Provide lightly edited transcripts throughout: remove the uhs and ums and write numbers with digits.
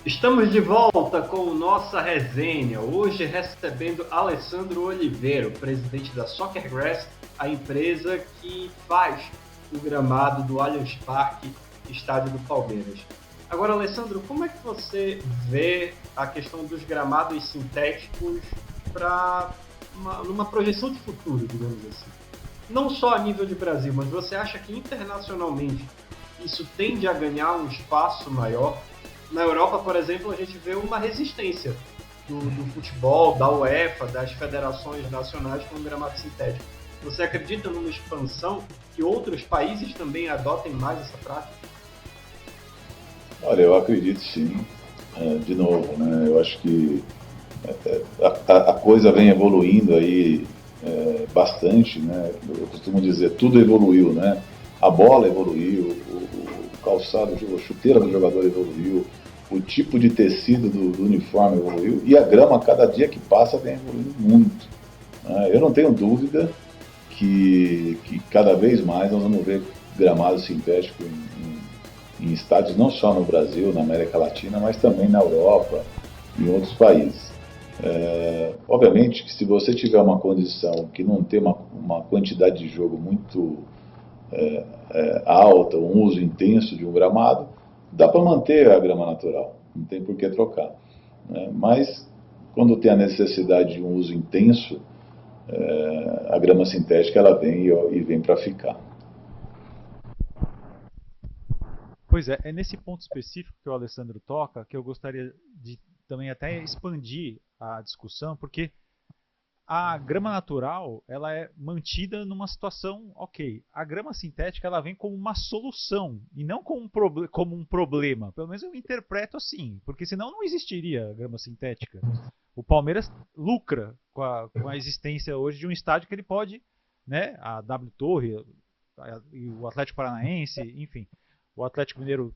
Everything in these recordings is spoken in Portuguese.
Estamos de volta com nossa resenha, hoje recebendo Alessandro Oliveira, presidente da Soccergrass, a empresa que faz o gramado do Allianz Parque, estádio do Palmeiras. Agora, Alessandro, como é que você vê a questão dos gramados sintéticos para numa projeção de futuro, digamos assim? Não só a nível de Brasil, mas você acha que internacionalmente isso tende a ganhar um espaço maior? Na Europa, por exemplo, a gente vê uma resistência do futebol, da UEFA, das federações nacionais com o gramado sintético. Você acredita numa expansão que outros países também adotem mais essa prática? Olha, eu acredito sim. De novo, né? Eu acho que a coisa vem evoluindo aí bastante, né? Eu costumo dizer, tudo evoluiu, né? A bola evoluiu, o calçado, a chuteira do jogador evoluiu, o tipo de tecido do uniforme evoluiu e a grama, cada dia que passa, vem evoluindo muito. Né? Eu não tenho dúvida que cada vez mais nós vamos ver gramado sintético em estádios não só no Brasil, na América Latina, mas também na Europa e em outros países. Obviamente que se você tiver uma condição que não tem uma quantidade de jogo muito alta, um uso intenso de um gramado, dá para manter a grama natural, não tem por que trocar. Né? Mas quando tem a necessidade de um uso intenso, a grama sintética ela vem e vem para ficar. Pois é, é nesse ponto específico que o Alessandro toca que eu gostaria de também até expandir a discussão, porque a grama natural ela é mantida numa situação ok. A grama sintética ela vem como uma solução e não como como um problema. Pelo menos eu interpreto assim, porque senão não existiria a grama sintética. O Palmeiras lucra com a existência hoje de um estádio que ele pode, né, a W Torre e o Atlético Paranaense, enfim, o Atlético Mineiro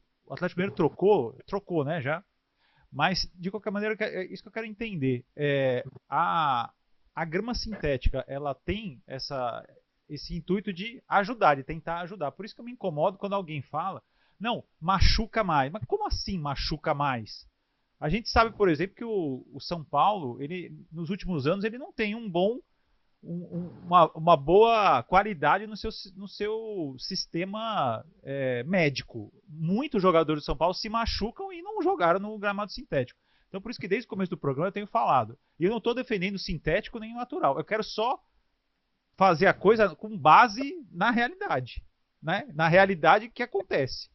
trocou, né, já. Mas de qualquer maneira, é isso que eu quero entender. A grama sintética, ela tem esse intuito de ajudar, de tentar ajudar. Por isso que eu me incomodo quando alguém fala, não, machuca mais. Mas como assim machuca mais? A gente sabe, por exemplo, que o São Paulo, ele, nos últimos anos, ele não tem uma boa qualidade no seu sistema médico. Muitos jogadores do São Paulo se machucam e não jogaram no gramado sintético. Então, por isso que desde o começo do programa eu tenho falado. E eu não estou defendendo sintético nem natural. Eu quero só fazer a coisa com base na realidade. Né? Na realidade que acontece.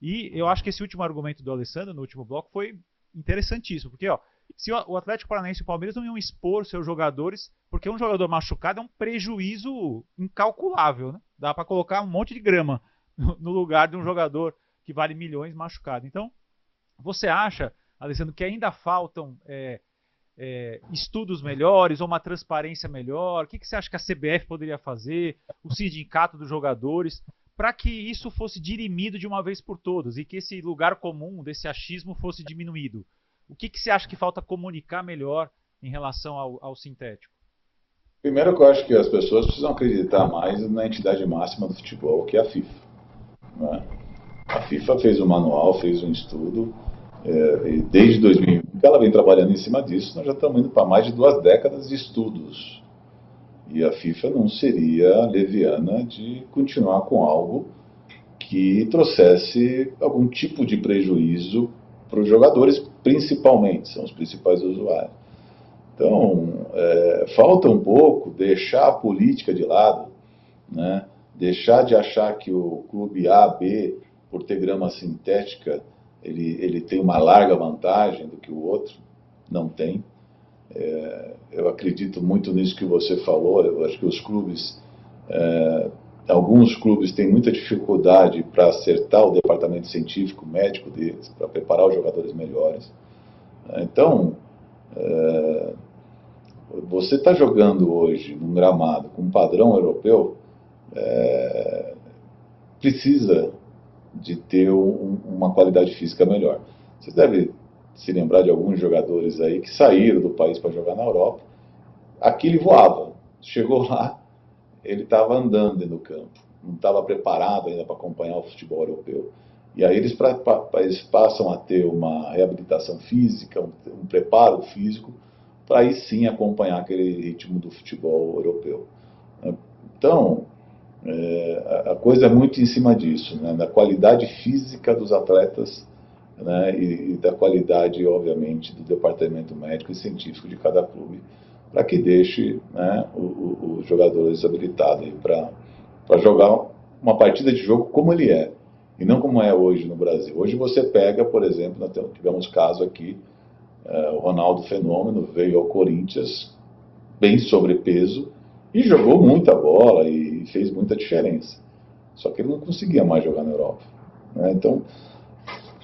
E eu acho que esse último argumento do Alessandro, no último bloco, foi interessantíssimo. Porque, ó, se o Atlético Paranaense e o Palmeiras não iam expor seus jogadores, porque um jogador machucado é um prejuízo incalculável, né? Dá para colocar um monte de grama no lugar de um jogador que vale milhões machucado. Então, você acha, Alessandro, que ainda faltam estudos melhores ou uma transparência melhor? O que você acha que a CBF poderia fazer, o sindicato dos jogadores, para que isso fosse dirimido de uma vez por todas e que esse lugar comum desse achismo fosse diminuído? O que você acha que falta comunicar melhor em relação ao sintético? Primeiro que eu acho que as pessoas precisam acreditar mais na entidade máxima do futebol, que é a FIFA. Né? A FIFA fez um manual, fez um estudo, e desde 2001 que ela vem trabalhando em cima disso, nós já estamos indo para mais de 2 décadas de estudos. E a FIFA não seria leviana de continuar com algo que trouxesse algum tipo de prejuízo para os jogadores, principalmente, são os principais usuários. Então, falta um pouco deixar a política de lado, né? Deixar de achar que o clube A, B, por ter grama sintética, ele tem uma larga vantagem do que o outro. Não tem. Eu acredito muito nisso que você falou. Eu acho que os clubes, alguns clubes têm muita dificuldade para acertar o departamento científico, médico deles, para preparar os jogadores melhores. Então, você está jogando hoje num gramado com um padrão europeu, precisa de ter uma qualidade física melhor. Você deve se lembrar de alguns jogadores aí que saíram do país para jogar na Europa. Aqui ele voava. Chegou lá, ele estava andando dentro do campo. Não estava preparado ainda para acompanhar o futebol europeu. E aí eles passam a ter uma reabilitação física, um preparo físico, para aí sim acompanhar aquele ritmo do futebol europeu. Então, a coisa é muito em cima disso, né, da qualidade física dos atletas, né, e da qualidade, obviamente, do departamento médico e científico de cada clube, para que deixe, né, os jogadores habilitados para jogar uma partida de jogo como ele é, e não como é hoje no Brasil. Hoje você pega, por exemplo, nós tivemos caso aqui, o Ronaldo Fenômeno veio ao Corinthians bem sobrepeso e jogou muita bola e fez muita diferença. Só que ele não conseguia mais jogar na Europa, né? Então,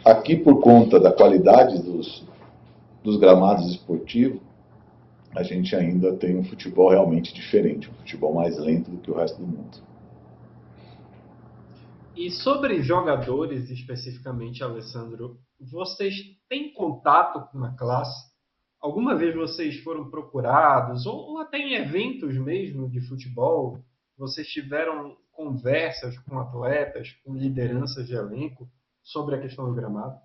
aqui por conta da qualidade dos gramados esportivos, a gente ainda tem um futebol realmente diferente, um futebol mais lento do que o resto do mundo. E sobre jogadores especificamente, Alessandro, vocês têm contato com a classe? Alguma vez vocês foram procurados, ou até em eventos mesmo de futebol, vocês tiveram conversas com atletas, com lideranças de elenco sobre a questão do gramado?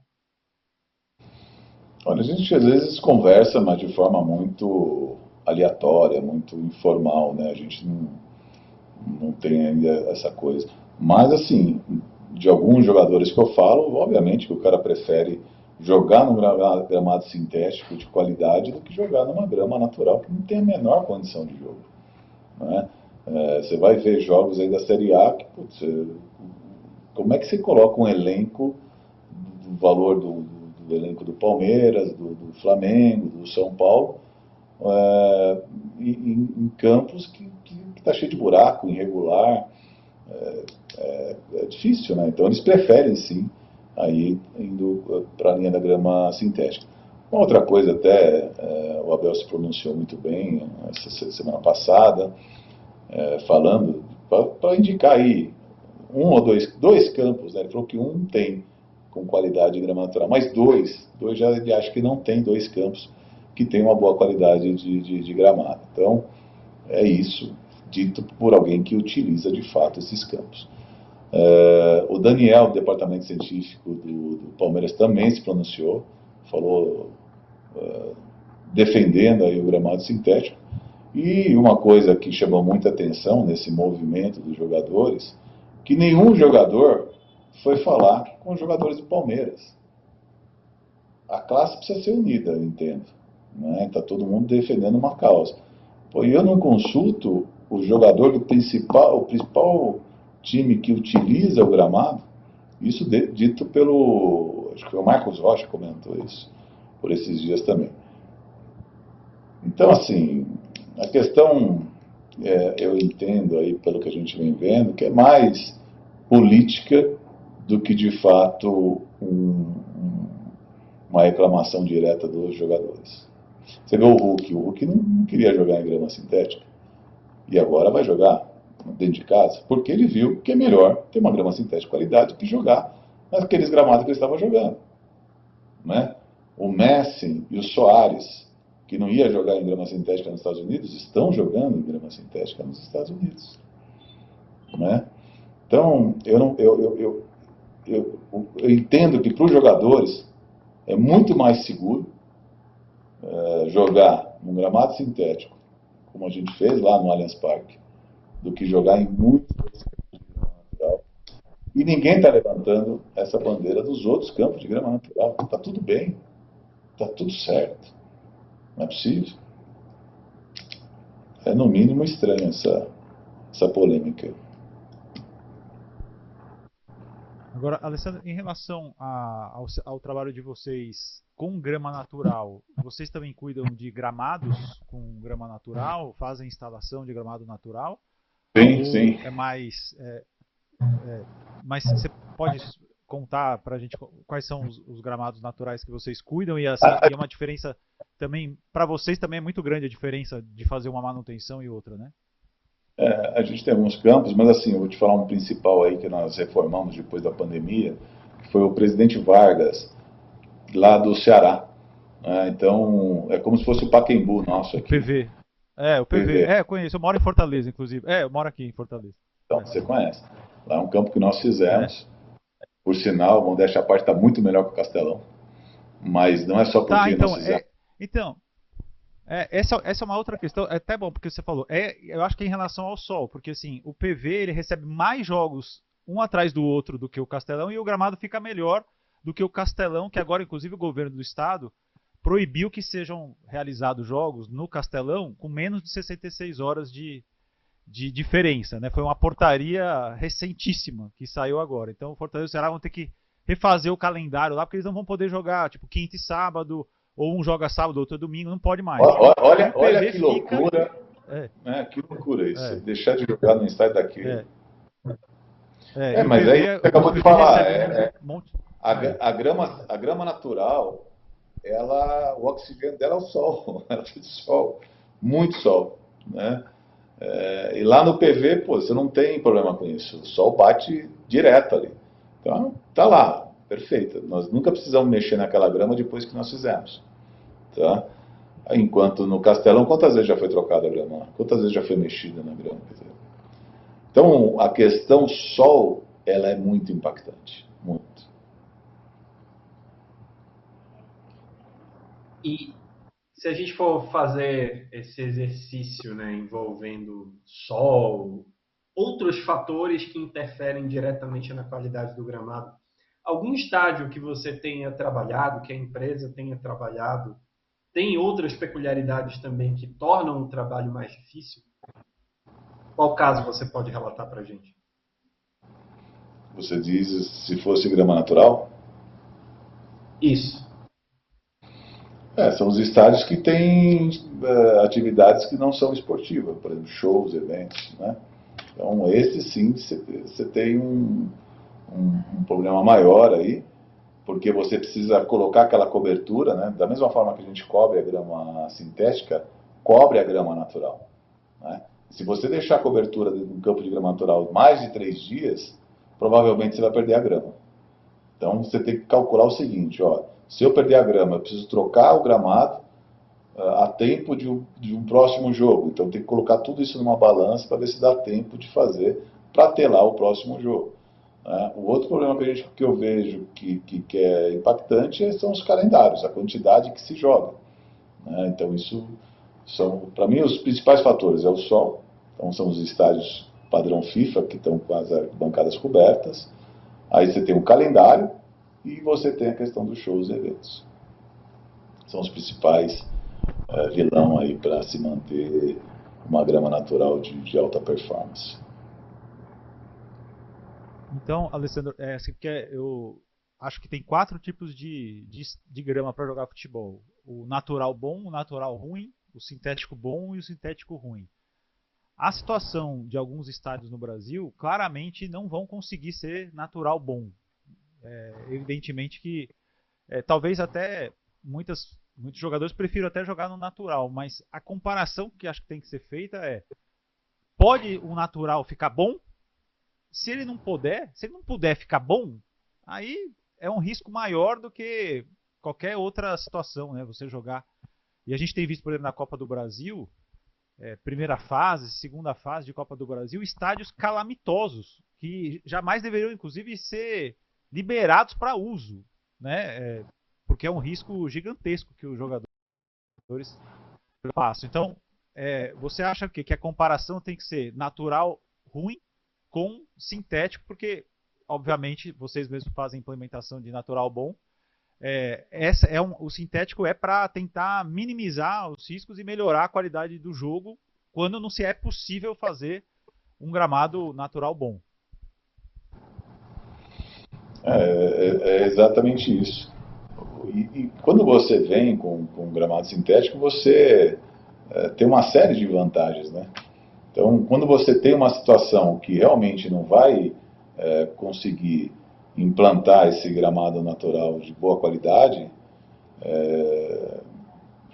Olha, a gente às vezes conversa, mas de forma muito aleatória, muito informal, né? A gente não tem ainda essa coisa. Mas, assim, de alguns jogadores que eu falo, obviamente que o cara prefere jogar num gramado sintético de qualidade do que jogar numa grama natural que não tem a menor condição de jogo, né? Você vai ver jogos aí da Série A que, putz, como é que você coloca um elenco do valor do elenco do Palmeiras, do Flamengo, do São Paulo, em campos que está cheio de buraco, irregular, é difícil, né? Então eles preferem sim aí indo para a linha da grama sintética. Uma outra coisa até, o Abel se pronunciou muito bem essa semana passada, falando, para indicar aí um ou dois campos, né? Ele falou que um tem com qualidade de grama natural, mas dois já ele acha que não tem dois campos que tem uma boa qualidade de gramado. Então, é isso, dito por alguém que utiliza de fato esses campos. O Daniel, do departamento científico do Palmeiras, também se pronunciou, falou defendendo aí o gramado sintético. E uma coisa que chamou muita atenção nesse movimento dos jogadores, que nenhum jogador foi falar com os jogadores do Palmeiras. A classe precisa ser unida, eu entendo, né? Tá todo mundo defendendo uma causa. Pô, eu não consulto o jogador o principal time que utiliza o gramado, isso dito pelo, acho que foi o Marcos Rocha comentou isso por esses dias também. Então, assim, a questão, eu entendo aí pelo que a gente vem vendo, que é mais política do que de fato uma reclamação direta dos jogadores. Você vê o Hulk não queria jogar em grama sintética e agora vai jogar dentro de casa, porque ele viu que é melhor ter uma grama sintética de qualidade do que jogar naqueles gramados que ele estava jogando, né? O Messi e o Soares, que não ia jogar em grama sintética nos Estados Unidos, estão jogando em grama sintética nos Estados Unidos, né? Então, eu entendo que para os jogadores é muito mais seguro jogar num gramado sintético, como a gente fez lá no Allianz Parque, do que jogar em muitos campos de grama natural. E ninguém está levantando essa bandeira dos outros campos de grama natural. Está tudo bem, está tudo certo. Não é possível. É no mínimo estranho essa polêmica. Agora, Alessandro, em relação ao trabalho de vocês com grama natural, vocês também cuidam de gramados com grama natural? Fazem instalação de gramado natural? Sim, sim. É mais... mas você pode contar para a gente quais são os gramados naturais que vocês cuidam? E assim, e é uma diferença também, para vocês também é muito grande a diferença de fazer uma manutenção e outra, né? A gente tem alguns campos, mas assim, eu vou te falar um principal aí que nós reformamos depois da pandemia, que foi o Presidente Vargas, lá do Ceará. Então, é como se fosse o Pacaembu nosso aqui. PV. O PV. Eu conheço. Eu moro em Fortaleza, inclusive. Eu moro aqui em Fortaleza. Então, você conhece. Lá é um campo que nós fizemos. Por sinal, modéstia à parte, está muito melhor que o Castelão. Mas não é só Tá, porque nós fizemos. então, essa é uma outra questão, é até bom porque você falou, eu acho que é em relação ao Sol, porque assim, o PV ele recebe mais jogos um atrás do outro do que o Castelão e o gramado fica melhor do que o Castelão, que agora inclusive o governo do estado proibiu que sejam realizados jogos no Castelão com menos de 66 horas de diferença, né? Foi uma portaria recentíssima que saiu agora. Então o Fortaleza e o Ceará vão ter que refazer o calendário lá, porque eles não vão poder jogar tipo quinta e sábado, ou um joga sábado, outro domingo, não pode mais. Olha que loucura, é, né? Que loucura isso. é, Deixar de jogar no estádio daquele. é, e o Mas aí PV, você acabou o de PV falar, recebe um monte. a grama natural, o oxigênio dela é o sol, ela precisa de sol, muito sol, né? E lá no PV, pô, você não tem problema com isso, o sol bate direto ali. Então, tá lá, perfeito. Nós nunca precisamos mexer naquela grama depois que nós fizemos, tá? Enquanto no Castelão, quantas vezes já foi trocada a grama lá? Quantas vezes já foi mexida na grama? Quer dizer, então, a questão sol, ela é muito impactante, muito. E se a gente for fazer esse exercício, né, envolvendo sol, outros fatores que interferem diretamente na qualidade do gramado, algum estádio que você tenha trabalhado, que a empresa tenha trabalhado, tem outras peculiaridades também que tornam o trabalho mais difícil? Qual caso você pode relatar para a gente? Você diz se fosse grama natural? Isso. São os estádios que têm atividades que não são esportivas, por exemplo, shows, eventos, né? Então, esse sim, você tem um problema maior aí, porque você precisa colocar aquela cobertura, né? Da mesma forma que a gente cobre a grama sintética, cobre a grama natural, né? Se você deixar a cobertura de um campo de grama natural mais de 3 dias, provavelmente você vai perder a grama. Então você tem que calcular o seguinte, ó, se eu perder a grama, eu preciso trocar o gramado a tempo de um próximo jogo. Então tem que colocar tudo isso numa balança para ver se dá tempo de fazer para ter lá o próximo jogo, né? O outro problema que eu vejo que é impactante são os calendários, a quantidade que se joga, né? Então isso são, para mim, os principais fatores. É o sol, então são os estádios padrão FIFA que estão com as bancadas cobertas. Aí você tem o calendário e você tem a questão dos shows e eventos. São os principais vilão aí para se manter uma grama natural de alta performance. Então, Alessandro, assim, porque eu acho que tem 4 tipos de grama para jogar futebol: o natural bom, o natural ruim, o sintético bom e o sintético ruim. A situação de alguns estádios no Brasil claramente não vão conseguir ser natural bom. Evidentemente que talvez até muitos jogadores prefiram até jogar no natural, mas a comparação que acho que tem que ser feita pode o natural ficar bom? Se ele não puder ficar bom, aí é um risco maior do que qualquer outra situação, né? Você jogar. E a gente tem visto, por exemplo, na Copa do Brasil, primeira fase, segunda fase de Copa do Brasil, estádios calamitosos, que jamais deveriam, inclusive, ser liberados para uso, né? Porque é um risco gigantesco que os jogadores passam. Então, você acha que a comparação tem que ser natural ruim com sintético, porque, obviamente, vocês mesmos fazem implementação de natural bom. O sintético é para tentar minimizar os riscos e melhorar a qualidade do jogo quando não se é possível fazer um gramado natural bom. É exatamente isso. E quando você vem com um gramado sintético, você tem uma série de vantagens, né? Então, quando você tem uma situação que realmente não vai conseguir implantar esse gramado natural de boa qualidade,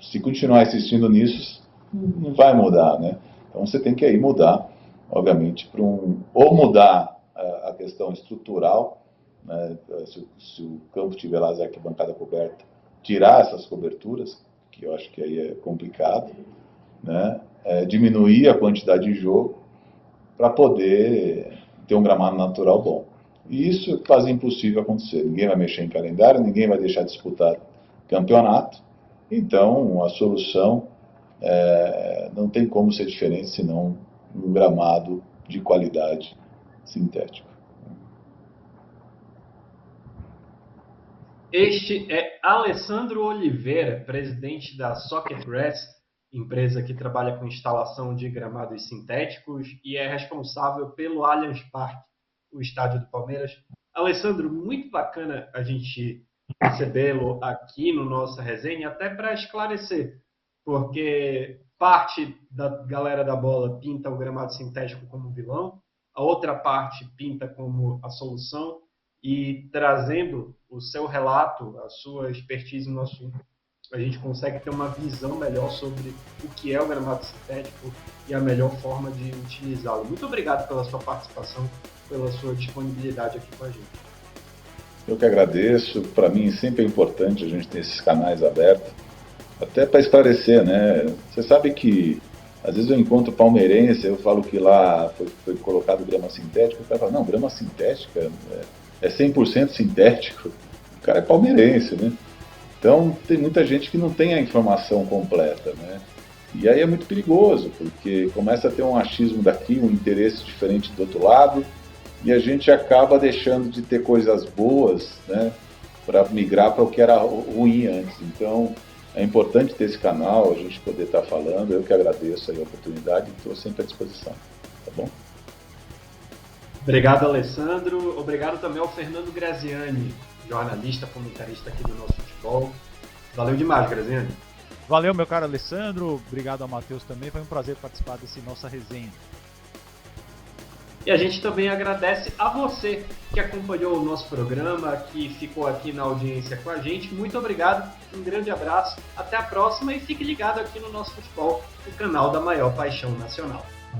se continuar insistindo nisso, não vai mudar, né? Então você tem que aí mudar, obviamente, ou mudar a questão estrutural, né? Se o campo tiver lá as arquibancadas coberta, tirar essas coberturas, que eu acho que aí é complicado, né? Diminuir a quantidade de jogo para poder ter um gramado natural bom. E isso faz impossível acontecer. Ninguém vai mexer em calendário, ninguém vai deixar de disputar campeonato. Então, a solução não tem como ser diferente senão um gramado de qualidade sintético. Este é Alessandro Oliveira, presidente da Soccergrass, empresa que trabalha com instalação de gramados sintéticos e é responsável pelo Allianz Parque, o estádio do Palmeiras. Alessandro, muito bacana a gente recebê-lo aqui no nossa resenha, até para esclarecer, porque parte da galera da bola pinta o gramado sintético como vilão, a outra parte pinta como a solução, e trazendo o seu relato, a sua expertise no assunto, a gente consegue ter uma visão melhor sobre o que é o gramado sintético e a melhor forma de utilizá-lo. Muito obrigado pela sua participação, pela sua disponibilidade aqui com a gente. Eu que agradeço. Para mim sempre é importante a gente ter esses canais abertos, até para esclarecer, né? Você sabe que às vezes eu encontro palmeirense, eu falo que lá foi colocado grama sintética, o cara fala, não, grama sintética é 100% sintético. O cara é palmeirense, né? Então tem muita gente que não tem a informação completa, né? E aí é muito perigoso, porque começa a ter um achismo daqui, um interesse diferente do outro lado, e a gente acaba deixando de ter coisas boas, né, para migrar para o que era ruim antes. Então é importante ter esse canal, a gente poder estar falando. Eu que agradeço aí a oportunidade e estou sempre à disposição. Tá bom? Obrigado, Alessandro. Obrigado também ao Fernando Graziani, jornalista, comentarista aqui do Nosso Futebol. Valeu demais, Graziani. Valeu, meu caro Alessandro. Obrigado ao Matheus também. Foi um prazer participar desse nossa resenha. E a gente também agradece a você que acompanhou o nosso programa, que ficou aqui na audiência com a gente. Muito obrigado, um grande abraço, até a próxima e fique ligado aqui no Nosso Futebol, o canal da maior paixão nacional.